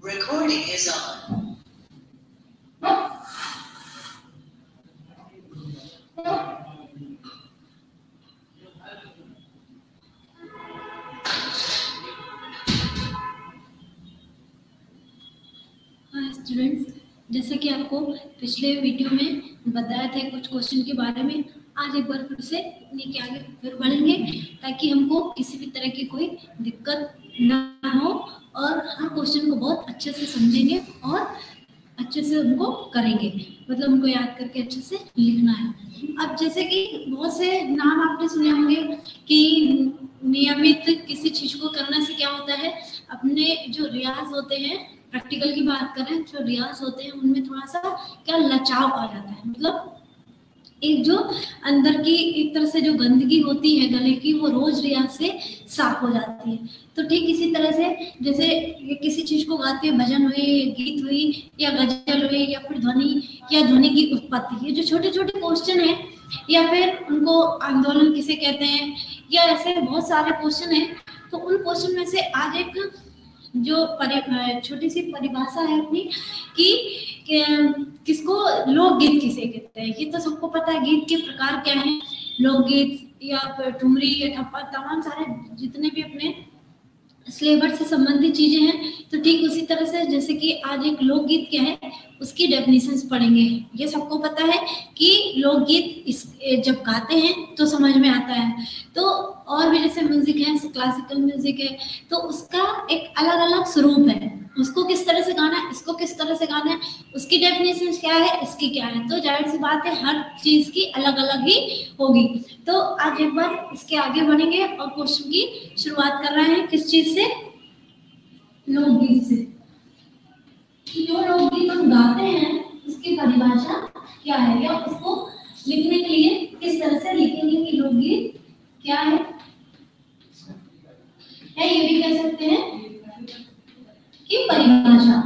Recording is on. Students, जैसे कि आपको पिछले वीडियो में बताया था कुछ क्वेश्चन के बारे में, आज एक बार फिर से इन्हीं के आगे फिर बढ़ेंगे ताकि हमको किसी भी तरह की कोई दिक्कत ना हो और हर क्वेश्चन को बहुत अच्छे से समझेंगे और अच्छे से उनको करेंगे, मतलब उनको याद करके अच्छे से लिखना है। अब जैसे कि बहुत से नाम आपने सुने होंगे कि नियमित किसी चीज को करने से क्या होता है, अपने जो रियाज होते हैं, प्रैक्टिकल की बात करें, जो रियाज होते हैं उनमें थोड़ा सा क्या लचाव आ जाता है, मतलब एक जो अंदर की एक तरह से जो गंदगी होती है गले की, वो रोज रियाज से साफ हो जाती है। तो ठीक इसी तरह से जैसे ये किसी चीज को गाते हुए भजन हुए, गीत हुई या गजल हुई या फिर ध्वनि की उत्पत्ति, ये जो छोटे छोटे क्वेश्चन है या फिर उनको आंदोलन किसे कहते हैं या ऐसे बहुत सारे क्वेश्चन है, तो उन क्वेश्चन में से आज एक जो छोटी सी परिभाषा है अपनी कि किसको लोकगीत किसे कहते हैं। ये तो सबको पता है गीत के प्रकार क्या हैं, लोकगीत या ठुमरी या ठप्पा, तमाम सारे जितने भी अपने सिलेबस से संबंधित चीजें हैं। तो ठीक उसी तरह से जैसे कि आज एक लोकगीत क्या है उसकी डेफिनेशंस पढ़ेंगे। ये सबको पता है कि लोकगीत जब गाते हैं तो समझ में आता है, तो और भी जैसे म्यूजिक है, क्लासिकल म्यूजिक है, तो उसका एक अलग अलग स्वरूप है, उसको किस तरह से गाना है, इसको किस तरह से गाना है, उसकी डेफिनेशन क्या है, इसकी क्या है। तो जाहिर सी बात है हर चीज की अलग अलग ही होगी। तो आज एक बार इसके आगे बढ़ेंगे और क्वेश्चन की शुरुआत कर रहे हैं किस चीज से, लोकगीत से। जो लोकगीत हम गाते हैं उसकी परिभाषा क्या है या उसको लिखने के लिए किस तरह से लिखेंगे कि लोकगीत क्या है, ये भी कह सकते हैं कि परिभाषा।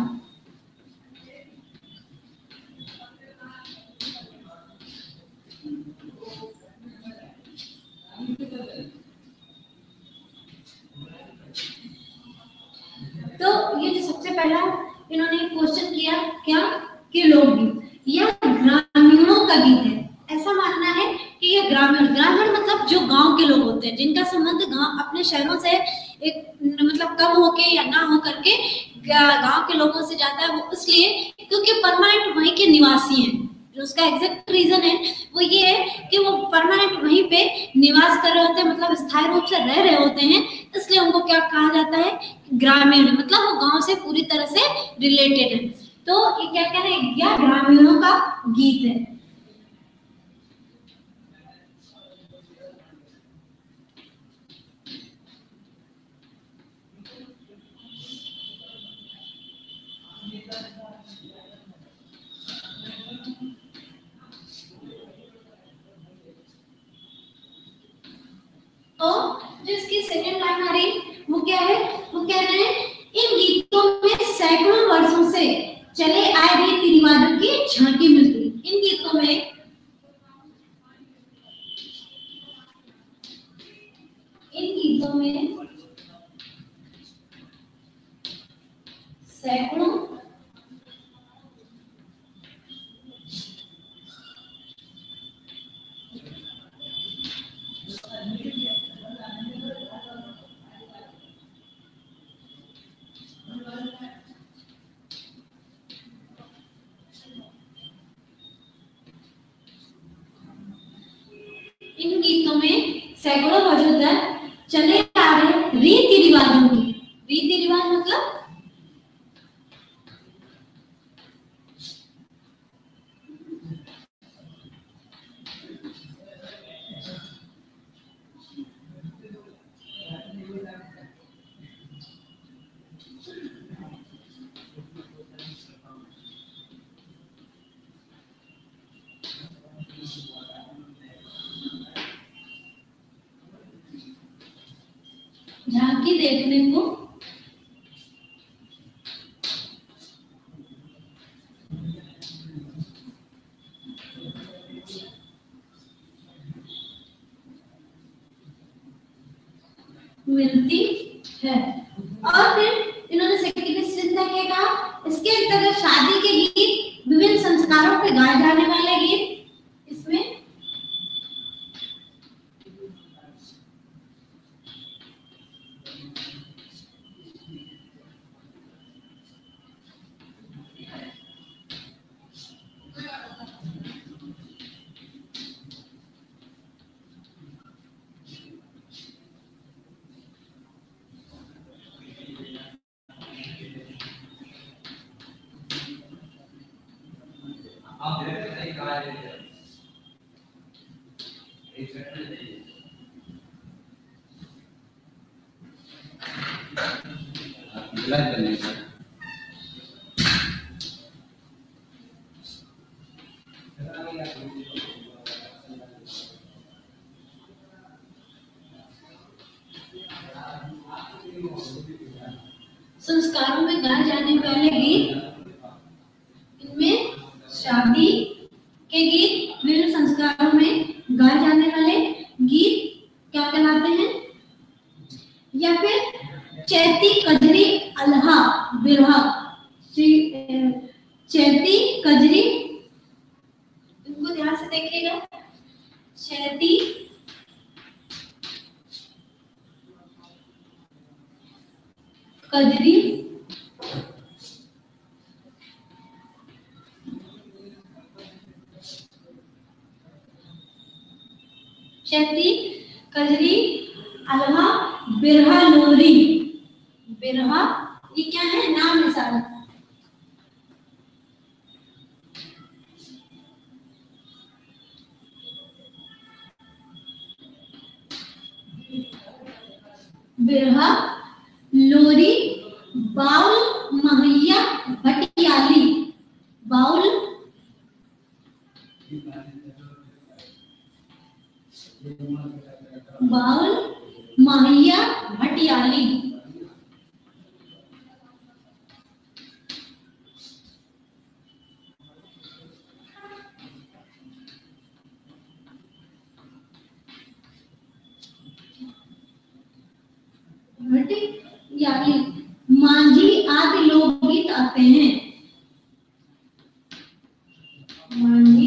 तो ये जो सबसे पहला इन्होंने क्वेश्चन किया क्या कि लोकगीत या ग्रामीणों का गीत है, ऐसा मानना है कि ये ग्रामीण मतलब जो गांव के लोग होते हैं, जिनका संबंध गांव अपने शहरों से एक मतलब कम होके या ना हो करके गांव के लोगों से जाता है, वो इसलिए क्योंकि परमानेंट वहीं के निवासी हैं। जो उसका एग्जैक्ट रीजन है वो ये है कि वो परमानेंट वहीं पे निवास कर रहे होते हैं, मतलब स्थायी रूप से रह रहे होते हैं, इसलिए उनको क्या कहा जाता है, ग्रामीण, मतलब वो गांव से पूरी तरह से रिलेटेड है। तो ये क्या कह रहे हैं, यह ग्रामीणों का गीत है। और जिसकी सेकंड लाइन आ रही वो क्या है, वो कह रहे हैं इन गीतों में सैकड़ों वर्षों से चले आए रीति रिवाजों की झांकी मिलती। इन गीतों में सैकड़ों सैकड़ों वर्षों तक चले आ रहे रीति रिवाजों की, रीति रिवाज मतलब झांकी देखने को मिलती है। और फिर इन्होंने सेकंड चिंता क्या कहा इसके अंतर्गत शादी के गीत, विभिन्न संस्कारों पे गाए जाने वाले गीत, इसमें संस्कारों में गाए जाने वाले गीत, इनमें शादी के गीत, विभिन्न संस्कारों में गाए जाने वाले गीत क्या कहलाते हैं? या फिर चैती, कजरी, अल्हा, बिरहा, चैती, कजरी, इनको ध्यान से देखिएगा। चैती, कजरी, चैती, कजरी, अल्हा, बिरहा, लोरी। बिरहा ये क्या है? नाम है सारा। बिरहा, लोरी, बाउल, महैया, भटियाली। बाउल, बाउल, महैया, भटियाली। भटियाली, मांझी आदि लोकगीत आते हैं। मांझी,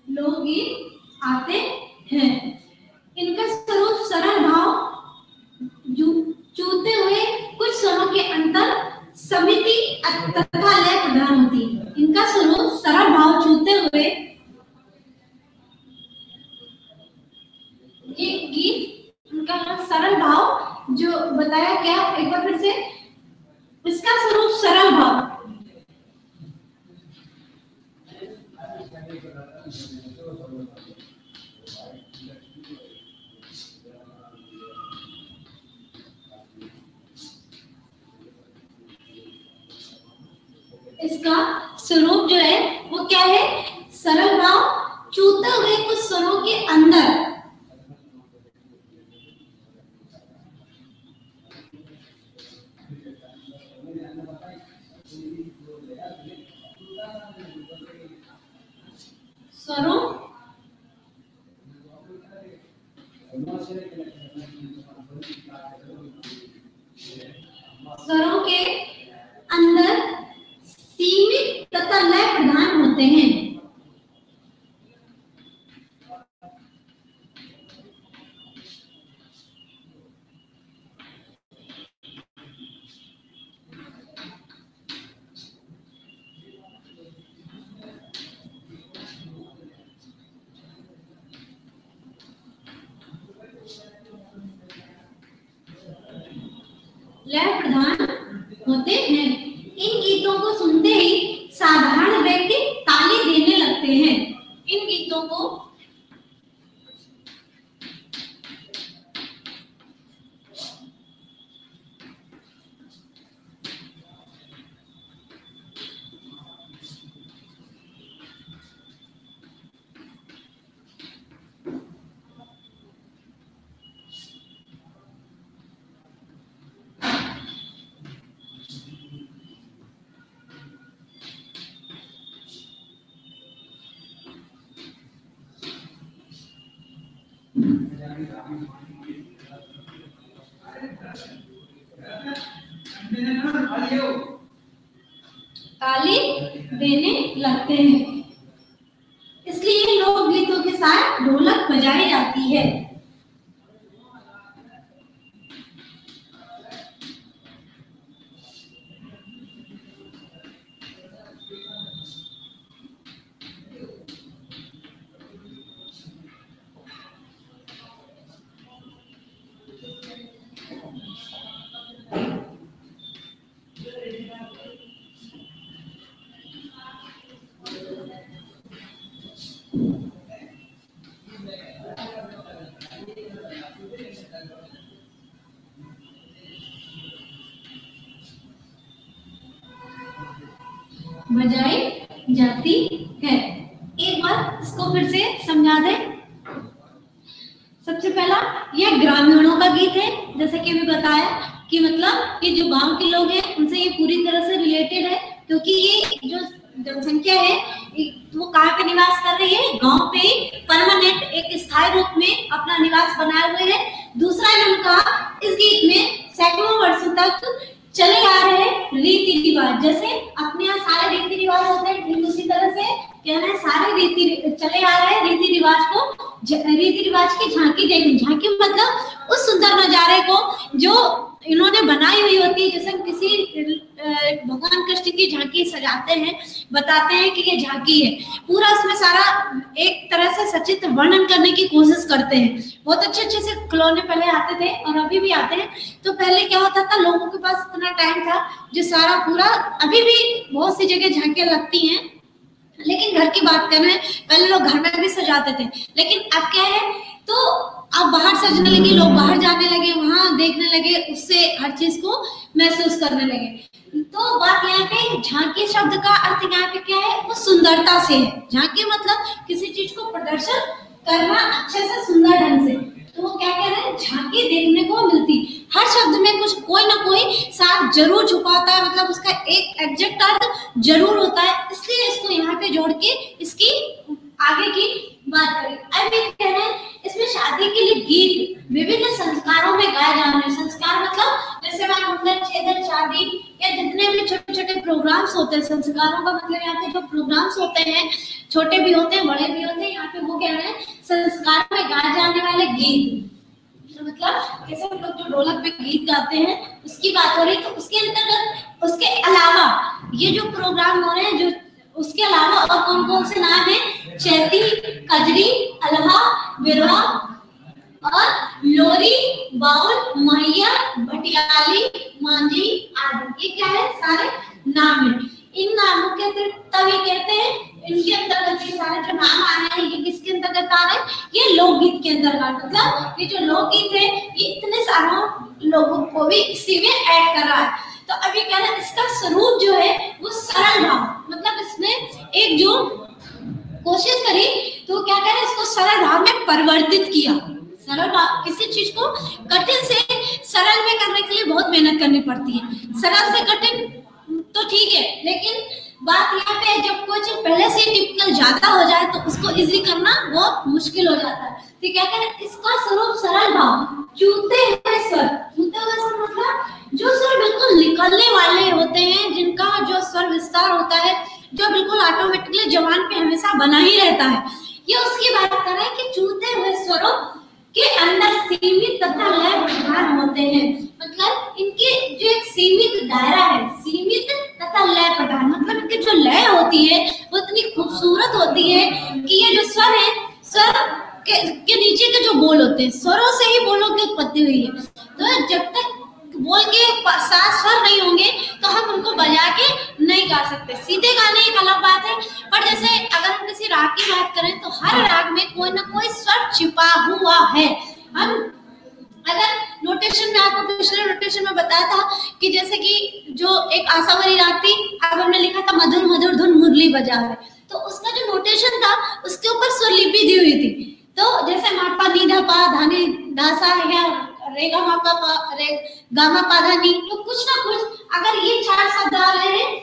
लोकगीत आते हैं। इनका स्वरूप सरल भाव चूते हुए कुछ स्वरों के अंतर समिति तथा लय प्रधान होती है। इनका स्वरूप सरल भाव चूते हुए, ये गीत उनका सरल भाव जो बताया क्या, एक बार फिर से, इसका स्वरूप सरल भाव, इसका स्वरूप जो है वो क्या है? सरल भाव चूते हुए कुछ स्वरों के अंदर स्वरों स्वरों के अंदर सीमित तथा लय प्रधान होते हैं। लय प्रधान होते हैं। इन गीतों को सुनते ही साधारण व्यक्ति ताली देने लगते हैं। इन गीतों को ताली देने लगते हैं, इसलिए लोकगीतों के साथ ढोलक बजाई जाती है। बजाई जाती है। एक बार इसको फिर से समझा दें। सबसे पहला यह ग्रामीणों का गीत है, जैसे कि अभी बताया कि मतलब ये जो गांव के लोग हैं उनसे ये पूरी तरह से रिलेटेड है, क्योंकि ये जो जनसंख्या है वो कहाँ पे निवास कर रही है, गांव पे ही परमानेंट एक स्थायी रूप में अपना निवास बनाए हुए है। दूसरा इन्होंने कहा इस गीत में सैकड़ों वर्षों तक चले आ रहे रीति रिवाज, जैसे अपने यहाँ सारे रीति रिवाज होते हैं, ठीक उसी तरह से कहना है सारे रीति चले आ रहे रीति रिवाज की झांकी देखनी। झांकी मतलब उस सुंदर नजारे को जो इन्होंने बनाई हुई होती है, जैसे हम किसी भगवान कृष्ण की झांकी सजाते हैं, बताते हैं कि ये झांकी है, पूरा उसमें सारा एक तरह से सचित्र वर्णन करने की कोशिश करते हैं। बहुत अच्छे अच्छे से खिलौने पहले आते थे और अभी भी आते हैं। तो पहले क्या होता था, लोगों के पास इतना टाइम था जो सारा पूरा, अभी भी बहुत सी जगह झांकियां लगती हैं, लेकिन घर की बात कर रहे हैं, पहले लोग घर में भी सजाते थे, लेकिन अब क्या है, तो अब बाहर सजने लगे, लोग बाहर जाने लगे, वहां देखने लगे, उससे हर चीज को महसूस करने लगे। तो बात यहाँ पे झांकी शब्द का अर्थ यहाँ पे क्या है, वो सुंदरता से है। झांकी मतलब किसी चीज को प्रदर्शन करना अच्छे से सुंदर ढंग से, तो वो क्या कह रहे हैं, झांकी देखने को मिलती। हर शब्द में कुछ कोई ना कोई साथ जरूर छुपाता है, मतलब उसका एक एग्जैक्ट अर्थ जरूर होता है, इसलिए इसको यहाँ पे जोड़ के इसकी आगे की बात करें। अब ये कह रहे हैं इसमें शादी के लिए गीत विभिन्न संस्कारों में गाए जाने। संस्कार मतलब जैसे मुंडन, छेदन, शादी या जितने भी छोटे छोटे प्रोग्राम्स होते हैं, संस्कारों का मतलब यहाँ पे जो प्रोग्राम्स होते हैं, छोटे भी होते हैं बड़े भी होते हैं, यहाँ पे वो कह रहे हैं संस्कार में गाए जाने वाले गीत। तो मतलब जैसे हम लोग जो ढोलक पे गीत गाते हैं उसकी बात हो रही, तो उसके अंतर्गत उसके अलावा ये जो प्रोग्राम हो रहे हैं, जो उसके अलावा और कौन कौन से नाम है, चैती, कजरी, अल्हा, बिरवा और लोरी, बाउल, मैया, भटियाली, मांझी आदि, ये क्या है, सारे नाम है। इन नामों के तभी कहते हैं, इनके अंतर्गत ये सारे जो नाम आ रहे हैं, ये किसके अंतर्गत आ रहे हैं, ये लोकगीत के अंतर्गत। मतलब ये जो लोकगीत है ये इतने सारे लोगों को भी इसी में ऐड कर रहा है। तो अभी क्या है, इसका स्वरूप जो है वो सरल भाव, मतलब इसने एक जो कोशिश करी तो क्या करें, इसको सरल भाव में परिवर्तित किया। सरल भाव, किसी चीज को कठिन से सरल में करने के लिए बहुत मेहनत करनी पड़ती है। सरल से कठिन तो ठीक है, लेकिन बात यहाँ पे जब कोई चीज पहले से टिपिकल ज्यादा हो जाए तो उसको इजी करना बहुत मुश्किल हो जाता है। तो क्या करें, इसका स्वरूप सरल भाव, चूते हुए स्वर। चूते हुए स्वर मतलब जो स्वर बिल्कुल निकलने वाले होते हैं, जिनका जो स्वर विस्तार होता है, जो बिल्कुल ऑटोमेटिकली जबान पे हमेशा बना ही रहता है, ये उसकी बात कर रहे हैं कि चूते हुए स्वरों के अंदर सीमित तथा लय प्रधान होते हैं। मतलब इनके जो एक सीमित दायरा है, सीमित तथा लय प्रधान, मतलब इनकी जो लय होती है वो इतनी खूबसूरत होती है कि ये जो स्वर है, स्वर के नीचे के जो बोल होते हैं, स्वरों से ही बोलों की उत्पत्ति हुई है। तो जब तक बोल के साथ स्वर नहीं होंगे तो हम उनको बजा के नहीं गा सकते। सीधे गाने एक अलग बात है, पर जैसे अगर हम किसी राग की बात करें तो हर राग में कोई ना कोई स्वर छिपा हुआ है। हम अगर नोटेशन में, आपको पिछले नोटेशन में बताया था कि जैसे कि जो एक आशावरी राग थी, अब हमने लिखा था मधुर मधुर धुन मुरली बजा है, तो उसका जो नोटेशन था उसके ऊपर स्वरलिपि दी हुई थी। तो जैसे मापा नी धा पा धानी दासा या रेगा मापा पा रे गामा पा धानी, तो कुछ ना कुछ अगर ये चार शब्द आ रहे हैं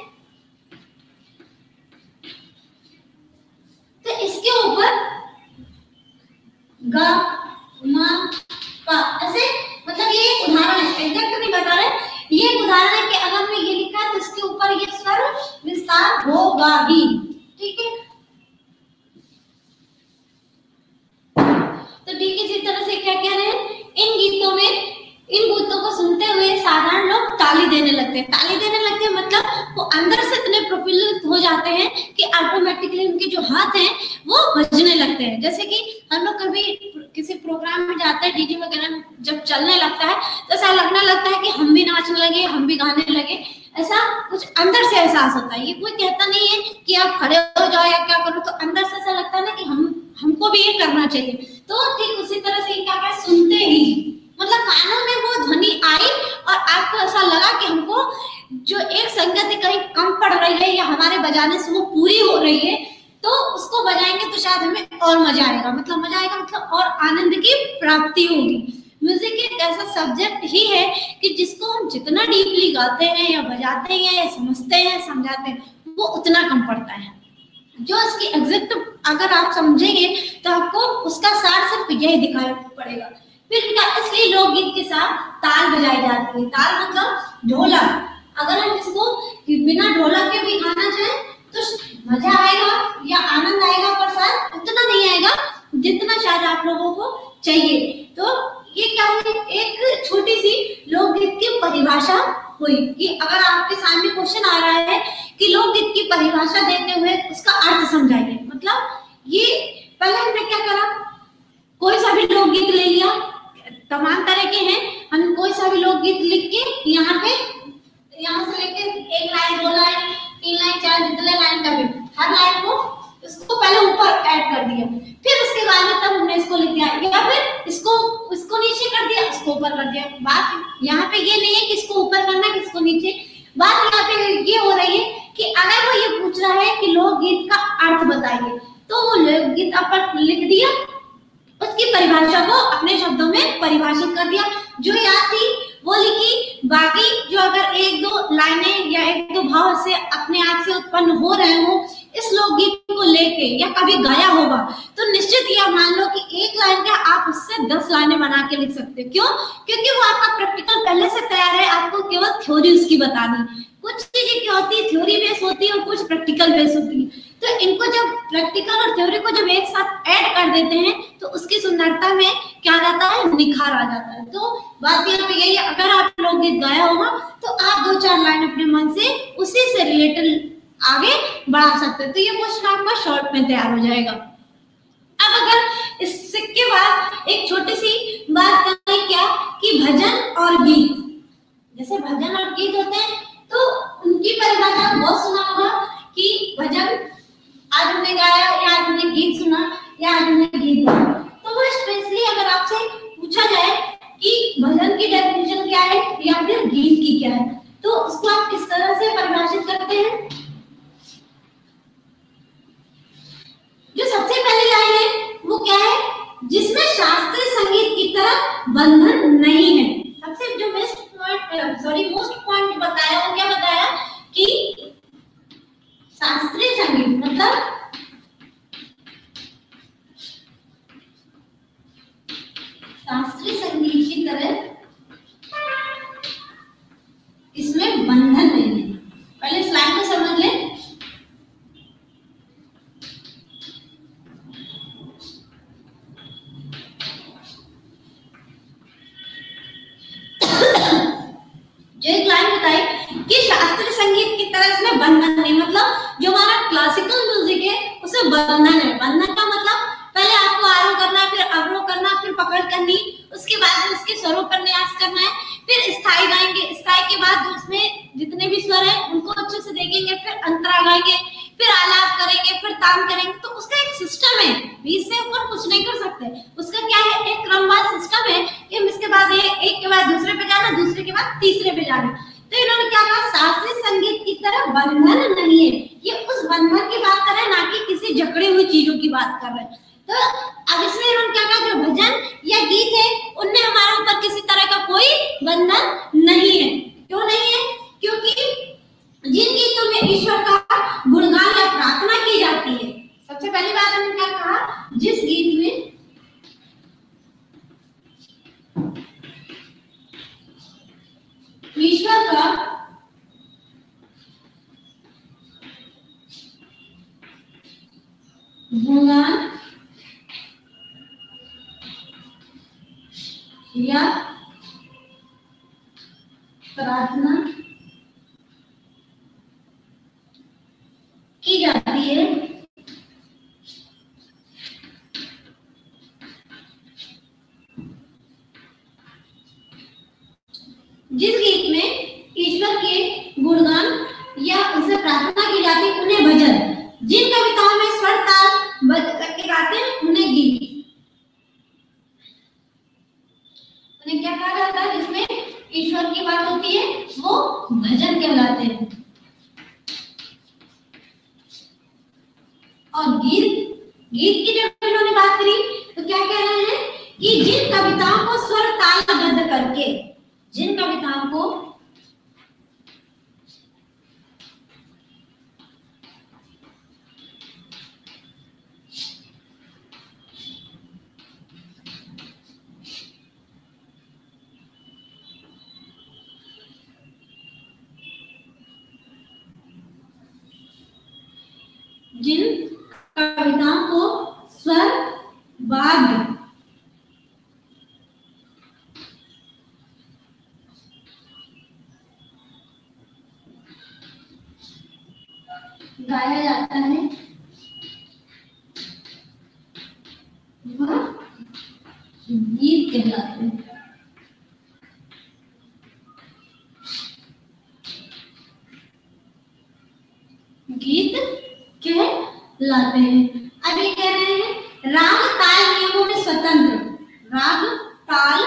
तो इसके ऊपर गा मा होगा ही। ठीक है, तो ठीक है, इसी तरह से क्या कह रहे हैं, इन गीतों को सुनते हुए साधारण लोग ताली देने लगते हैं। ताली देने लगते हैं मतलब वो अंदर से इतने प्रफुल्लित हो जाते हैं कि ऑटोमेटिकली उनके जो हाथ हैं वो बजने लगते हैं। जैसे कि हम लोग कभी किसी प्रोग्राम में जाते हैं, डीजे वगैरह जब चलने लगता है तो ऐसा लगने लगता है कि हम भी नाचने लगे, हम भी गाने लगे, ऐसा कुछ अंदर से एहसास होता है। ये कोई कहता नहीं है कि आप खड़े हो जाओ या क्या करो, तो अंदर से ऐसा लगता है ना कि हमको भी ये करना चाहिए। तो ठीक उसी तरह से क्या है, सुनते ही मतलब कानों में वो ध्वनि आई और आपको ऐसा लगा कि हमको जो एक संगति कहीं कम पड़ रही है या हमारे बजाने से वो पूरी हो रही है, तो उसको बजाएंगे तो शायद हमें और मजा आएगा। मतलब मजा आएगा मतलब और आनंद की प्राप्ति होगी। म्यूजिक एक ऐसा सब्जेक्ट ही है कि जिसको हम जितना डीपली गाते हैं या बजाते हैं या समझते हैं समझाते हैं, वो उतना कम पड़ता है। जो इसकी एग्जैक्ट अगर आप समझेंगे तो आपको उसका सार सिर्फ यही दिखाई पड़ेगा। फिर इसलिए लोकगीत के साथ ताल बजाई जाती है। ताल मतलब ढोलक। अगर हम इसको बिना ढोलक के भी गाना चाहें तो मजा आएगा या आनंद आएगा, पर शायद उतना नहीं आएगा जितना शायद आप लोगों को चाहिए। तो ये क्या हुई, एक छोटी सी लोकगीत की परिभाषा हुई कि अगर आपके सामने क्वेश्चन आ रहा है कि लोकगीत की परिभाषा देते हुए उसका अर्थ समझाइए, मतलब ये पहले हमने क्या करा, कोई सा भी लोकगीत ले लिया, तमाम तरह के हैं, हम कोई सा भी लोकगीत लिख के यहाँ से लेके एक लाइन, दो लाइन, तीन लाइन, चार, जितने लाइन का भी हर लाइन को इसको पहले ऊपर ऐड कर दिया, फिर उसके बाद में तब हमने इसको लिख दिया, या फिर इसको नीचे कर दिया, इसको ऊपर कर दिया। बात यहाँ पे ये नहीं है कि इसको ऊपर करना है किसको नीचे, बात यहाँ पे ये हो रही है कि अगर वो ये पूछ रहा है कि लोकगीत का अर्थ बताइए, तो वो लोकगीत अपन लिख दिया, उसकी परिभाषा को अपने शब्दों में परिभाषित कर दिया, जो याद थी वो लिखी, बाकी जो अगर एक दो लाइनें या एक दो भाव से अपने आप से उत्पन्न हो रहे हो इस लोकगीत को लेके या कभी गाया होगा, तो निश्चित यह मान लो कि एक लाइन का आप उससे 10 लाइनें बना के लिख सकते हो। क्यों? क्योंकि वो आपका प्रैक्टिकल पहले से तैयार है, आपको केवल थ्योरी उसकी बतानी। कुछ चीजें क्या होती है, थ्योरी बेस होती है और कुछ प्रैक्टिकल बेस होती है, तो इनको जब प्रैक्टिकल और थ्योरी को जब एक साथ ऐड कर देते हैं तो उसकी सुंदरता में क्या जाता है, निखार आ जाता है। तो बात यहाँ पे यही है, अगर आप लोकगीत गाया होगा तो आप 2-4 लाइन अपने मन से उसी से रिलेटेड आगे बढ़ा सकते हैं, तो ये क्वेश्चन आपका शॉर्ट में तैयार हो जाएगा। अब अगर इसके बाद एक छोटी सी बात करें क्या कि भजन और गीत, जैसे भजन और गीत होते हैं तो उनकी परिभाषा बहुत सुना होगा कि भजन आज हमने गाया या आज हमने गीत सुना या आज हमने गीत गाया, तो वो स्पेशली अगर आपसे पूछा जाए कि भजन की डेफिनेशन क्या है या फिर गीत की क्या है, तो उसको आप किस तरह से परिभाषित करते हैं। जो सबसे पहली लाइन है वो क्या है, जिसमें शास्त्रीय संगीत की तरह बंधन नहीं है। सबसे जो मोस्ट पॉइंट बताया वो क्या बताया कि शास्त्रीय संगीत मतलब शास्त्रीय संगीत की तरह इसमें बंधन नहीं है। पहले इस लाइन को समझ लें। जो एक लाइन बताई कि शास्त्रीय संगीत की तरह इसमें बंधन नहीं, मतलब जो हमारा क्लासिकल म्यूजिक है उसमें बंधन है। बंधन का मतलब पहले आपको आरोह करना है, फिर अवरोह करना, फिर पकड़ करनी, उसके बाद उसके स्वरों पर न्यास करना है, फिर स्थाई गाएंगे, स्थाई के बाद उसमें जितने भी स्वर है उनको अच्छे से देखेंगे, फिर अंतरा गाएंगे, फिर आलाप करेंगे, फिर तान करेंगे। तो उसका एक सिस्टम है, इससे ऊपर कुछ नहीं कर सकते। उसका क्या है, एक क्रमवार सिस्टम है कि हम इसके बाद एक के बाद दूसरे पे जाना, दूसरे के बाद तीसरे पे जाना। तो इन्होंने क्या कहा, शास्त्रीय संगीत की तरह बंधन नहीं है। ये उस बंधन की बात कर रहे हैं, ना कि किसी जकड़ी हुई चीजों की बात कर रहे हैं। तो अब इसमें इन्होंने क्या कहा, जो भजन या गीत है उनमें हमारे ऊपर किसी तरह का कोई बंधन नहीं है। क्यों नहीं है? क्योंकि जिन गीतों में ईश्वर का गुणगान या प्रार्थना की जाती है, सबसे पहली बात हमने क्या कहा, जिस गीत में ईश्वर का गुणगान या प्रार्थना की जाती है। जिस गीत में ईश्वर के गुणगान या उसे प्रार्थना की जाती है उन्हें भजन, जिन कविताओं में स्वर ताल बद्ध करके गाते हैं उन्हें गीत। उन्हें क्या कहा जाता है? जिसमें ईश्वर की बात होती है वो भजन कहलाते हैं। और गीत की जब इन्होंने बात करी तो क्या कह रहे हैं कि जिन कविताओं को स्वर तालबद्ध करके, जिन कविताओं को जिन कविताओं को स्वर वाद्य गाया जाता है वह गीत कहलाते हैं। गीत कहलाते हैं। अब ये कह रहे हैं राग ताल नियमों में स्वतंत्र, राग ताल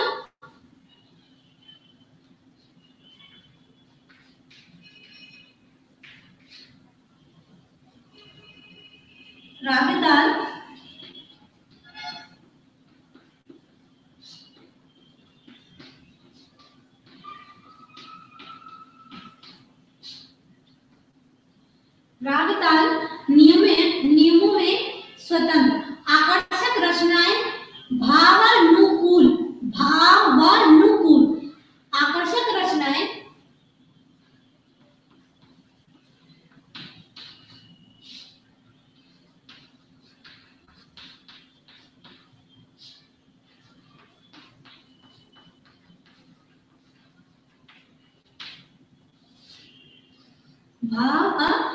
राग ताल राग ताल नियमों में स्वतंत्र, आकर्षक रचनाएं भावानुकूल, आकर्षक रचनाएं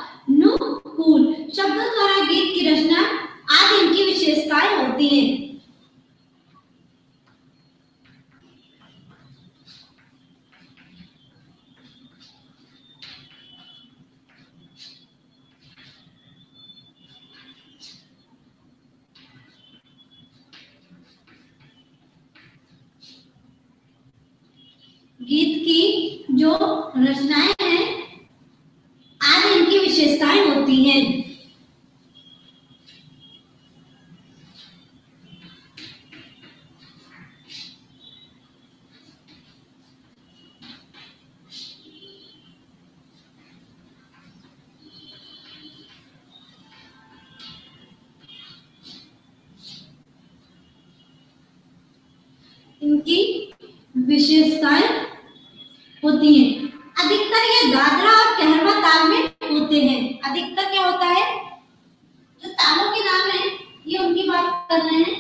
भावानुकूल शब्दों द्वारा गीत की रचना आदि इनकी विशेषताएं होती हैं। गीत की जो रचनाएं हैं आदि इनकी विशेषताएं होती हैं। इनकी विशेषताएं होती हैं। अधिकतर ये दादरा और कहरवा ताल में होते हैं। अधिकतर क्या होता है, जो तालों के नाम है ये उनकी बात कर रहे हैं।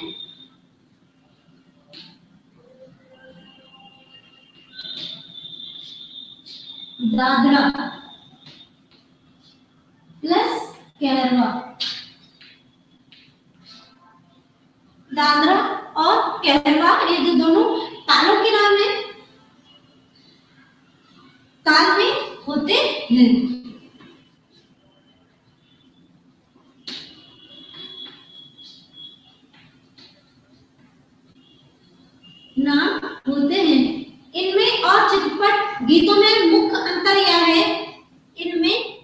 दादरा प्लस कहरवा, दादरा और कहरवा ये जो दोनों तालों के नाम है, ताल में होते हैं। नाम होते हैं। इनमें और चित्रपट गीतों में मुख्य अंतर यह है, इनमें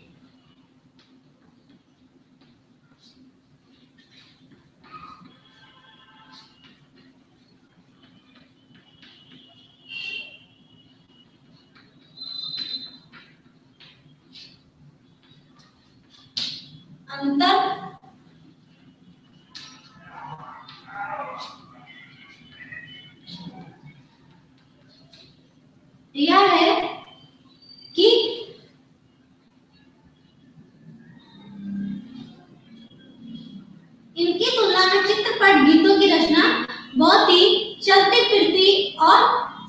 अंतर यह है कि इनकी तुलना में चित्रपट गीतों की रचना बहुत ही चलती फिरती और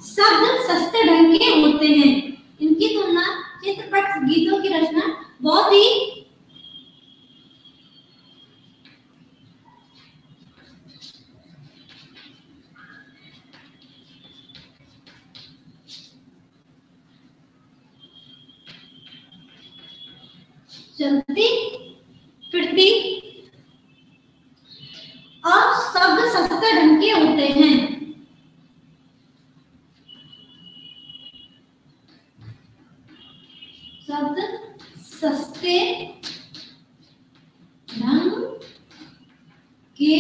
शब्द सस्ते ढंग के होते हैं। इनकी तुलना चित्रपट गीतों की रचना बहुत ही चलती फिरती और शब्द सस्ते ढंग के होते हैं। शब्द सस्ते ढंग के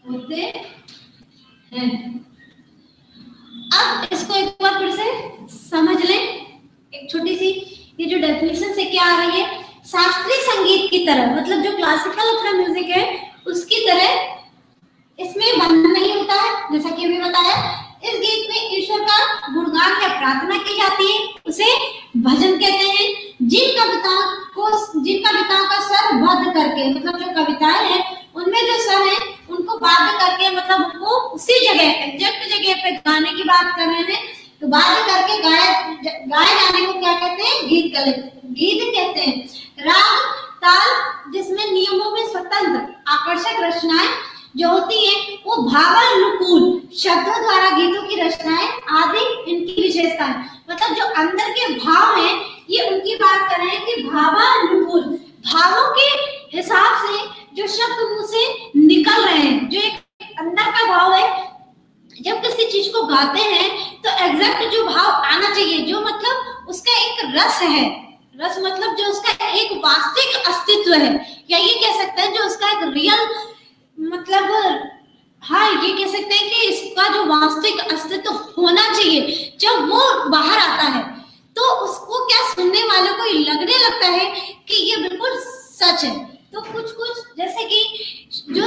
होते हैं। अब इसको एक बार फिर से समझ लें। एक छोटी सी ये जो डेफिनेशन से क्या आ रही है, शास्त्रीय संगीत की तरह, मतलब जो क्लासिकल अपना म्यूजिक है उसकी तरह इसमें बंधन नहीं होता है। जैसा कि अभी बताया, इस गीत में ईश्वर का गुणगान या प्रार्थना की जाती है, उसे भजन कहते हैं। जिन कविताओं का स्वर बद्ध करके, मतलब जो कविताएं हैं उनमें जो स्वर है उनको बाध्य करके, मतलब उनको उसी जगह एग्जैक्ट जगह पे गाने की बात कर रहे हैं, तो बाध्य करके गाए जाने को क्या कहते हैं? गीत कहते हैं। राग ताल जिसमें नियमों में स्वतंत्र आकर्षक रचनाएं जो होती है वो भावानुकूल शब्दों द्वारा गीतों की रचनाएं आदि इनकी विशेषता है। मतलब जो अंदर के भाव हैं ये उनकी बात कर रहे हैं कि भावानुकूल, भावों के हिसाब से जो शब्द मुंह से निकल रहे हैं, जो एक अंदर का भाव है, जब किसी चीज को गाते हैं तो एग्जैक्ट जो भाव आना चाहिए, जो मतलब उसका एक रस है, रस मतलब जो उसका एक वास्तविक अस्तित्व है, या ये कह सकते हैं जो उसका एक रियल, मतलब हाँ ये कह सकते हैं कि इसका जो वास्तविक अस्तित्व होना चाहिए, जब वो बाहर आता है तो उसको क्या सुनने वालों को लगने लगता है कि ये बिल्कुल सच है। तो कुछ जैसे कि जो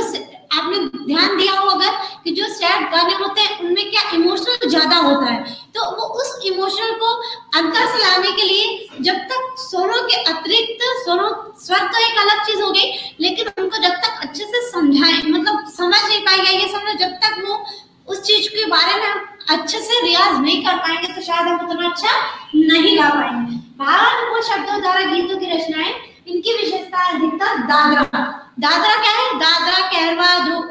आपने ध्यान दिया हो अगर कि जो सैड गाने होते हैं उनमें क्या इमोशनल ज्यादा होता है, तो वो उस इमोशनल को अंदर से लाने के लिए जब तक स्वरों के अतिरिक्त स्वर तो एक अलग चीज हो गई, लेकिन उनको जब तक अच्छे से समझाएं, मतलब समझ नहीं पाएंगे ये समझो, जब तक वो उस चीज के बारे में अच्छे से रियाज नहीं कर पाएंगे तो शायद हम उतना अच्छा नहीं गा पाएंगे। भावानुकूल शब्दों द्वारा गीतों की रचनाएं, इनकी विशेषता अधिकतर दादरा क्या है? दादरा, कहरवा, ध्रुव,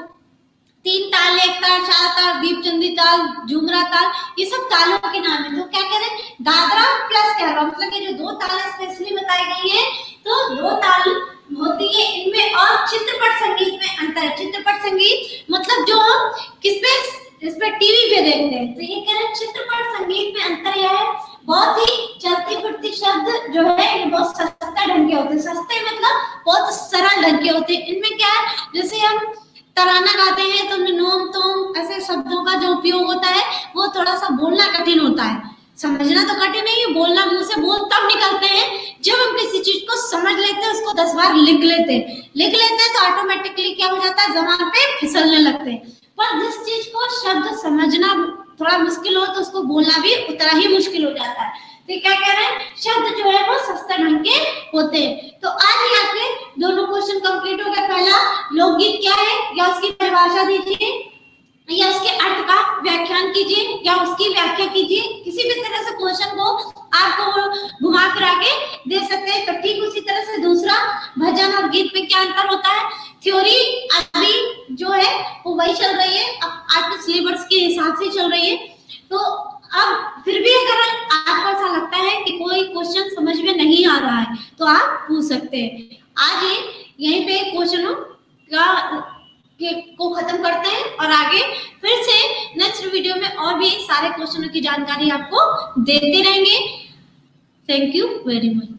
3 ताल, 1 ताल, 4 ताल, दीपचंदी ताल, झुमरा ताल, ये सब तालों के नाम है। तो क्या कह रहे हैं? दादरा प्लस कहरवा, मतलब ये जो 2 ताल स्पेशली बताई गई है, तो 2 ताल होती है इनमें। और चित्रपट संगीत में अंतर है। चित्रपट संगीत मतलब जो हम इस पे टीवी पे देखते हैं, तो ये कह रहे हैं चित्रपट संगीत में अंतर यह है, बहुत ही चलती फिरती शब्द जो है ये बहुत सस्ता ढंग के होते हैं। सस्ते मतलब बहुत सरल ढंग के होते हैं। इनमें क्या है, जैसे हम तराना गाते हैं तो नोम तोम ऐसे शब्दों का जो उपयोग होता है वो थोड़ा सा बोलना कठिन होता है, समझना तो कठिन नहीं है, बोलना मुंह से बोल तब निकलते हैं जब हम किसी चीज को समझ लेते हैं, उसको 10 बार लिख लेते हैं तो ऑटोमेटिकली क्या हो जाता है, जबान पे फिसलने लगते हैं। पर जिस चीज को शब्द समझना थोड़ा मुश्किल हो तो उसको बोलना भी उतना ही मुश्किल हो जाता है। तो क्या कह रहे हैं, शब्द जो है वो सस्ते ढंग के होते हैं। तो आज यहाँ पे दोनों क्वेश्चन कंप्लीट हो गया। पहला, लोकगीत क्या है या उसकी परिभाषा दीजिए, या उसके अर्थ का व्याख्यान कीजिए, या उसकी व्याख्या कीजिए। किसी भी तरह से क्वेश्चन को आपको घुमा फिरा के दे सकते हैं। तो ठीक उसी तरह से दूसरा, भजन और गीत में क्या अंतर होता है। थ्योरी अभी जो है वो वही चल रही है, अब आज के सिलेबस के हिसाब से चल रही है। तो अब फिर भी अगर आपको ऐसा लगता है कि कोई क्वेश्चन समझ में नहीं आ रहा है तो आप पूछ सकते हैं। आज यहीं पे क्वेश्चनों को खत्म करते हैं और आगे फिर से नेक्स्ट वीडियो में और भी सारे क्वेश्चनों की जानकारी आपको देते रहेंगे। Thank you very much.